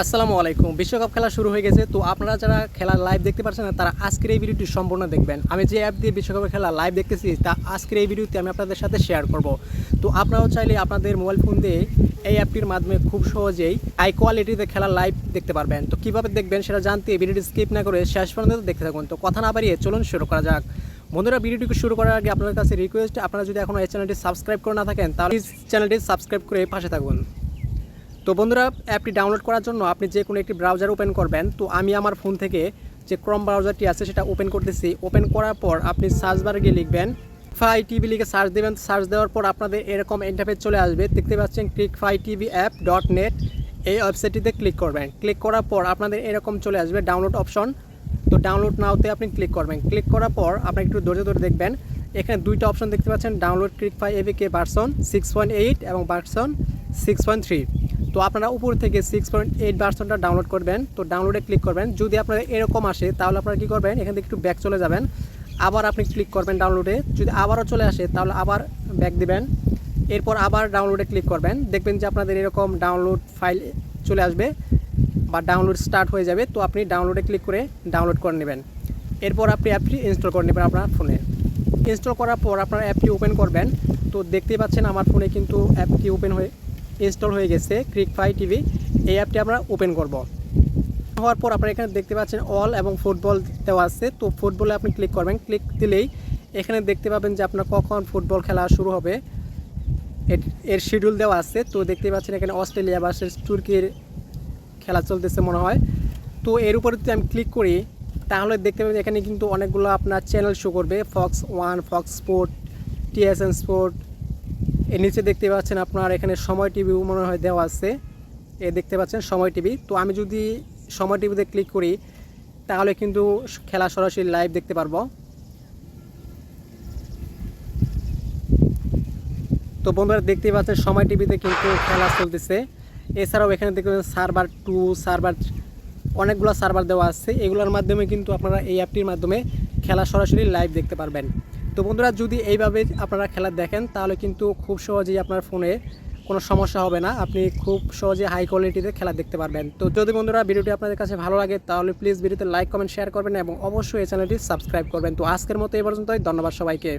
আসসালামু আলাইকুম। বিশ্বকাপ খেলা শুরু হয়ে গেছে। তো আপনারা যারা খেলার লাইভ দেখতে পাচ্ছেন না, তারা আজকের এই ভিডিওটি সম্পূর্ণ দেখবেন। আমি যে অ্যাপ দিয়ে বিশ্বকাপের খেলা লাইভ দেখতেছি, তা আজকের এই ভিডিওতে আমি আপনাদের সাথে শেয়ার করব। তো আপনারাও চাইলে আপনাদের মোবাইল ফোন দিয়ে এই অ্যাপটির মাধ্যমে খুব সহজেই হাই কোয়ালিটিতে খেলা লাইভ দেখতে পারবেন। তো কীভাবে দেখবেন সেটা জানতে ভিডিওটি স্কিপ না করে শেষ পর্যন্ত দেখতে থাকুন। তো কথা না বাড়িয়ে চলুন শুরু করা যাক। বন্ধুরা, ভিডিওটিকে শুরু করার আগে আপনাদের কাছে রিকোয়েস্ট, আপনারা যদি এখনও এই চ্যানেলটি সাবস্ক্রাইব করে না থাকেন তাহলে চ্যানেলটি সাবস্ক্রাইব করে পাশে থাকুন। তো বন্ধুরা, অ্যাপটি ডাউনলোড করার জন্য আপনি যে কোনো একটি ব্রাউজার ওপেন করবেন। তো আমি আমার ফোন থেকে যে ক্রোম ব্রাউজারটি আছে সেটা ওপেন করতেছি। ওপেন করার পর আপনি সার্চ বারে গিয়ে লিখবেন ফাই টিভি, লিখে সার্চ দেবেন। সার্চ দেওয়ার পর আপনাদের এরকম ইন্টারফেস চলে আসবে। দেখতে পাচ্ছেন crickfytvapp.net, এই ওয়েবসাইটটিতে ক্লিক করবেন। ক্লিক করার পর আপনাদের এরকম চলে আসবে ডাউনলোড অপশন। তো ডাউনলোড নাওতে আপনি ক্লিক করবেন। ক্লিক করার পর আপনি একটু ধৈর্য ধরে দেখবেন। এখানে দুইটা অপশন দেখতে পাচ্ছেন, ডাউনলোড ক্রিকফাই এভিকে ভার্সন 6.8 এবং ভার্সন 6.3। তো আপনারা উপর থেকে 6.8 ভার্সনটা ডাউনলোড করবেন। তো ডাউনলোডে ক্লিক করবেন। যদি আপনারা এরকম আসে তাহলে আপনারা কী করবেন, এখান থেকে একটু ব্যাক চলে যাবেন। আবার আপনি ক্লিক করবেন ডাউনলোডে। যদি আবারও চলে আসে তাহলে আবার ব্যাক দিবেন। এরপর আবার ডাউনলোডে ক্লিক করবেন। দেখবেন যে আপনাদের এরকম ডাউনলোড ফাইল চলে আসবে বা ডাউনলোড স্টার্ট হয়ে যাবে। তো আপনি ডাউনলোডে ক্লিক করে ডাউনলোড করে নেবেন। এরপর আপনি অ্যাপটি ইনস্টল করে নেবেন আপনার ফোনে। ইনস্টল করার পর আপনার অ্যাপটি ওপেন করবেন। তো দেখতেই পাচ্ছেন আমার ফোনে কিন্তু অ্যাপটি ওপেন হয়ে ইনস্টল হয়ে গেছে, ক্রিকফাই টিভি। এই অ্যাপটি আমরা ওপেন করব। হওয়ার পর আপনারা এখানে দেখতে পাচ্ছেন অল এবং ফুটবল দেওয়া আছে। তো ফুটবলে আপনি ক্লিক করবেন। ক্লিক দিলেই এখানে দেখতে পাবেন যে আপনার কখন ফুটবল খেলা শুরু হবে, এর শিডিউল দেওয়া আছে। তো দেখতে পাচ্ছেন এখানে অস্ট্রেলিয়া ভার্সেস তুর্কির খেলা চলতেছে মনে হয়। তো এর উপরে যদি আমি ক্লিক করি তাহলে দেখতে পাবেন এখানে কিন্তু অনেকগুলো আপনার চ্যানেল শো করবে, ফক্স 1, ফক্স স্পোর্ট, টিএসএন স্পোর্ট। এর নিচে দেখতে পাচ্ছেন আপনার এখানে সময় টিভি মনে হয় দেওয়া আছে। দেখতে পাচ্ছেন সময় টিভি। তো আমি যদি সময় টিভিতে ক্লিক করি তাহলে কিন্তু খেলা সরাসরি লাইভ দেখতে পারবো। তো বন্ধুরা, দেখতেই পাচ্ছেন সময় টিভিতে কিন্তু খেলা চলতেছে। এছাড়াও এখানে দেখতে পাচ্ছেন সার্ভার 2, সার্ভার, অনেকগুলো সার্ভার দেওয়া আছে। এগুলোর মাধ্যমে কিন্তু আপনারা এই অ্যাপটির মাধ্যমে খেলা সরাসরি লাইভ দেখতে পারবেন। তো বন্ধুরা, যদি এইভাবে আপনারা খেলা দেখেন তাহলে কিন্তু খুব সহজেই আপনার ফোনে কোনো সমস্যা হবে না। আপনি খুব সহজে হাই কোয়ালিটিতে খেলা দেখতে পারবেন। তো যদি বন্ধুরা ভিডিওটি আপনাদের কাছে ভালো লাগে তাহলে প্লিজ ভিডিওতে লাইক, কমেন্ট, শেয়ার করবেন এবং অবশ্যই এই চ্যানেলটি সাবস্ক্রাইব করবেন। তো আজকের মতো এই পর্যন্তই। ধন্যবাদ সবাইকে।